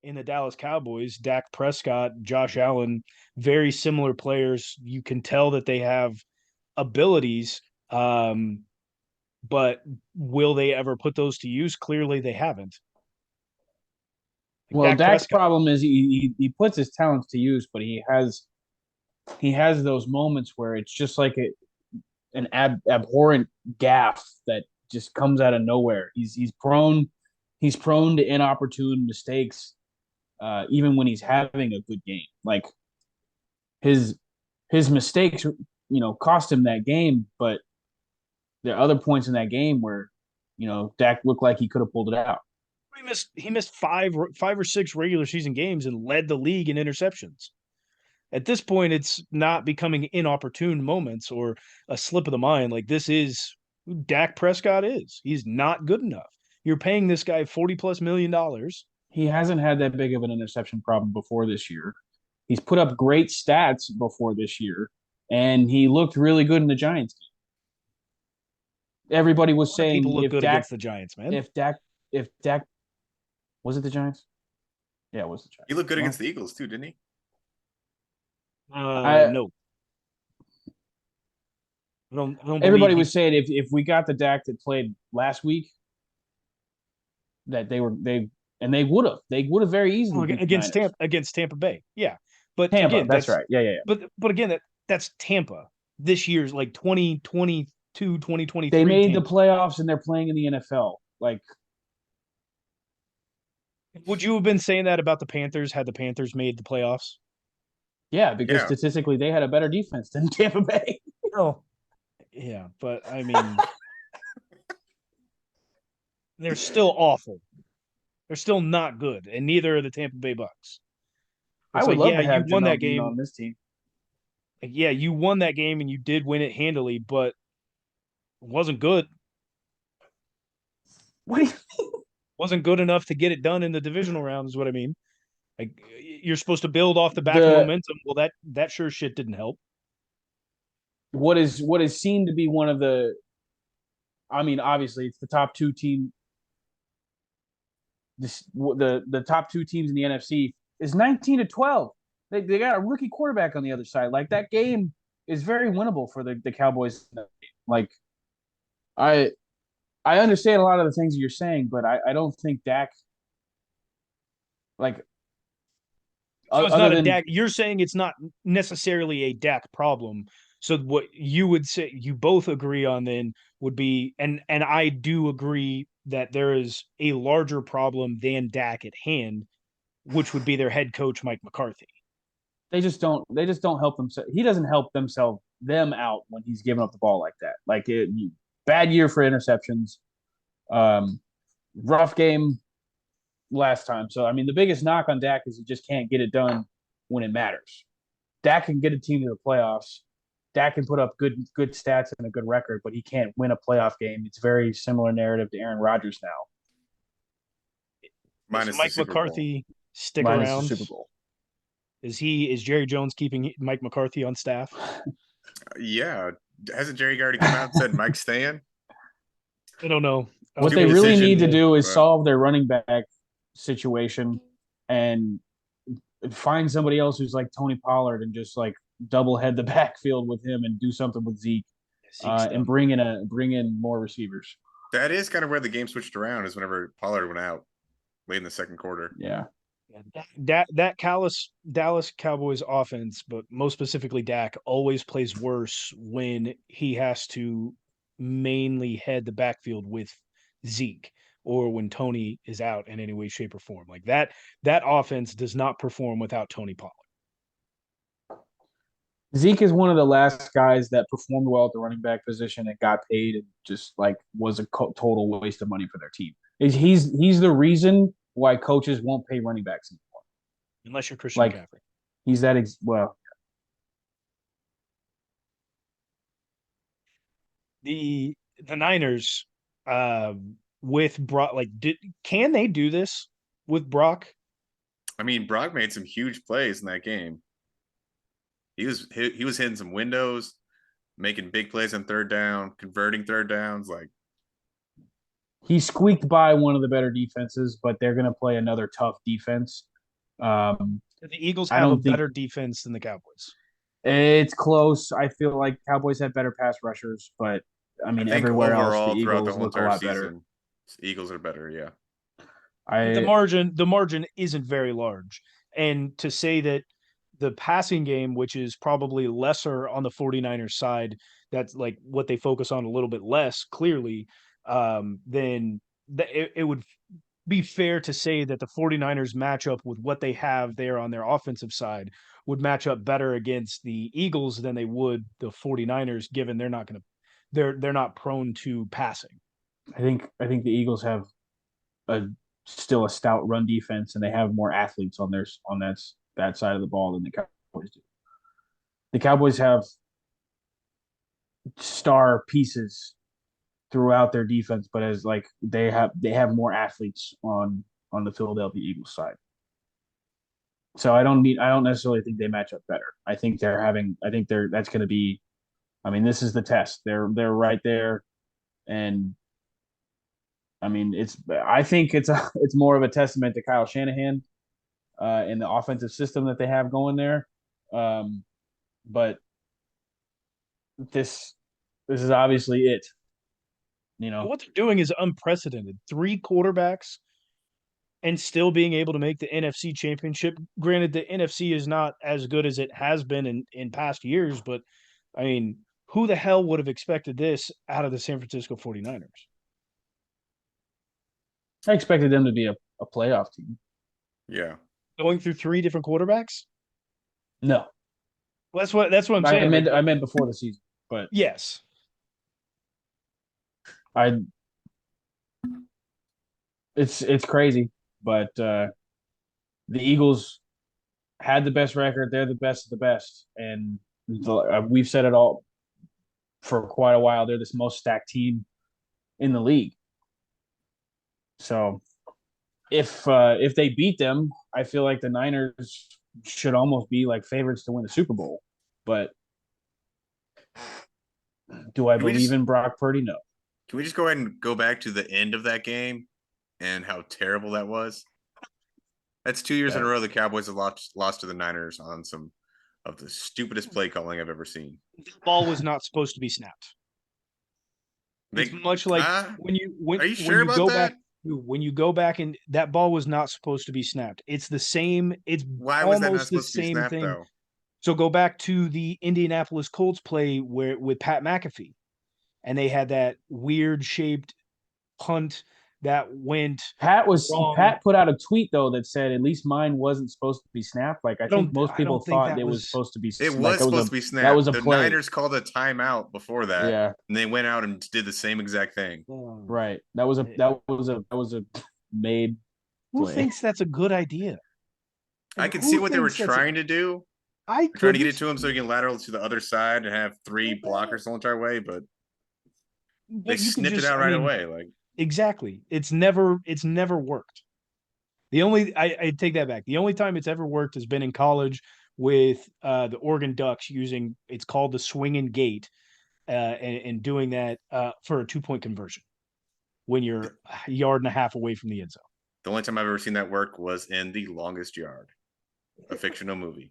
in the Dallas Cowboys, Dak Prescott, Josh Allen, very similar players. You can tell that they have abilities, but will they ever put those to use? Clearly, they haven't. Like Well, Dak Dak's Prescott, problem is he puts his talents to use, but he has those moments where it's just like an abhorrent gaff that just comes out of nowhere. He's prone to inopportune mistakes, even when he's having a good game. Like his his mistakes, cost him that game. But there are other points in that game where, Dak looked like he could have pulled it out. he missed five or six regular season games and led the league in interceptions. At this point, it's not becoming inopportune moments or a slip of the mind. Like this is who Dak Prescott is. He's not good enough. You're paying this guy $40+ million. He hasn't had that big of an interception problem before this year. He's put up great stats before this year, and he looked really good in the Giants game. Everybody A was lot of people saying look if good Dak, against the Giants, man. if Dak, if Dak, was it the Giants? Yeah, it was the He Giants. looked good against Well, the Eagles too, didn't he? I No, I don't believe everybody he. was saying if we got the Dak that played last week, that they would have very easily Oh, beat the against Niners. Tampa Bay. Yeah. But Tampa, again, that's that's right. Yeah, yeah, yeah. but again that's Tampa. This year's like 2022, They 2023 made the Tampa. playoffs and they're playing in the NFL. Like, Would you have been saying that about the Panthers had the Panthers made the playoffs? yeah, because Yeah. statistically they had a better defense than Tampa Bay. Oh, yeah, but I mean, they're still awful. They're still not good, and neither are the Tampa Bay Bucks. I It's would like, love yeah, to you have won Jamel that Dean game. on this team. Yeah, you won that game and you did win it handily, but it wasn't good. What do you Wasn't good enough to get it done in the divisional round, is what I mean. Like you're supposed to build off the back of the momentum. Well, that sure shit didn't help. what is seen to be one of the, I mean, obviously it's the top two team. The top two teams in the NFC is 19-12. They got a rookie quarterback on the other side. Like that game is very winnable for the Cowboys. Like I I understand a lot of the things you're saying, but I don't think Dak, like, So it's other not a than Dak. You're saying it's not necessarily a Dak problem. So what you would say, you both agree on then would be, and I do agree that there is a larger problem than Dak at hand, which would be their head coach Mike McCarthy. they just don't help themselves. He doesn't help them out when he's giving up the ball like that. Like bad year for interceptions. Um, Rough game last time. So I mean, the biggest knock on Dak is he just can't get it done when it matters. Dak can get a team to the playoffs. Dak can put up good stats and a good record, but he can't win a playoff game. It's very similar narrative to Aaron Rodgers now, Does Minus the Mike Super Bowl. McCarthy stick minus the around? Super Bowl. Is Jerry Jones keeping Mike McCarthy on staff? Yeah. Hasn't Jerry already come out and said Mike's staying? I don't know. I don't What think they Stupid it's really decision, need to official yet. do is but solve their running back situation and find somebody else who's like Tony Pollard and just like double head the backfield with him and do something with Zeke, Zeke's and done. bring in more receivers. that is kind of where the game switched around is whenever Pollard went out late in the second quarter. Yeah. That Dallas Cowboys offense, but most specifically Dak, always plays worse when he has to mainly head the backfield with Zeke or when Tony is out in any way, shape, or form. Like that offense does not perform without Tony Pollard. Zeke is one of the last guys that performed well at the running back position and got paid and just like was a total waste of money for their team. He's the reason why coaches won't pay running backs anymore. Unless you're Christian Like McCaffrey. he's that well, The Niners uh with Brock, like can they do this with Brock? I mean, Brock made some huge plays in that game. He was hitting some windows, making big plays on third down, converting third downs. Like he squeaked by one of the better defenses, but they're going to play another tough defense. The Eagles I have a don't think better defense than the Cowboys. it's close. I feel like Cowboys have better pass rushers, but I I mean, think everywhere else, the overall throughout the Eagles whole look a entire lot better. season, Eagles are better. Yeah. But I the margin isn't very large. And to say that the passing game, which is probably lesser on the 49ers side, that's like what they focus on a little bit less clearly, then it would be fair to say that the 49ers match up with what they have there on their offensive side would match up better against the Eagles than they would the 49ers, given they're not going to they're not prone to passing. think the Eagles have a still a stout run defense, and they have more athletes on that side of the ball than the Cowboys do. The Cowboys have star pieces throughout their defense, but as like they have more athletes on the Philadelphia Eagles side. So I don't necessarily think they match up better. I think that's going to be. I mean, this is the test. They're right there, and I mean I think it's more of a testament to Kyle Shanahan and the offensive system that they have going there. But this this is obviously it. You know, What they're doing is unprecedented. Three quarterbacks and still being able to make the NFC championship. Granted, the NFC is not as good as it has been in past years, but I mean, who the hell would have expected this out of the San Francisco 49ers? I expected them to be a playoff team. Yeah. Going through three different quarterbacks? No, Well, that's what I'm saying. I meant before the season, but Yes. I it's crazy, but the Eagles had the best record. They're the best of the best, and we've said it all for quite a while. They're this most stacked team in the league. So if they beat them, I feel like the Niners should almost be like favorites to win the Super Bowl. But do I Can we believe just in Brock Purdy? No. can we just go ahead and go back to the end of that game and how terrible that was? That's 2 years in a row the Cowboys have lost to the Niners on some of the stupidest play calling I've ever seen. The ball was not supposed to be snapped. They, It's much like are when you sure about go that? back when you go back and that ball was not supposed to be snapped. It's the same. It's Why was that not almost the supposed to be same snapped thing. though? So go back to the Indianapolis Colts play where with Pat McAfee, and they had that weird shaped punt that went wrong. Pat put out a tweet though that said at least mine wasn't supposed to be snapped. Like I think most I people don't think thought that it was was. supposed to be. It like, was supposed to be snapped. That was a the play. Niners called a timeout before that, Yeah, and they went out and did the same exact thing. right. That was a made Who play. thinks that's a good idea? I could Who see what they were thinks that's a- trying to do. I Trying to get couldn't. it to him so he can lateral to the other side and have three blockers the whole entire way, but But they you could snipped it just- out I right mean, away. Like Exactly. It's never worked. The only I take that back. The only time it's ever worked has been in college with the Oregon Ducks using it's called the swinging gate and doing that for a 2-point conversion when you're a yard and a half away from the end zone. the only time I've ever seen that work was in The Longest Yard, a fictional movie.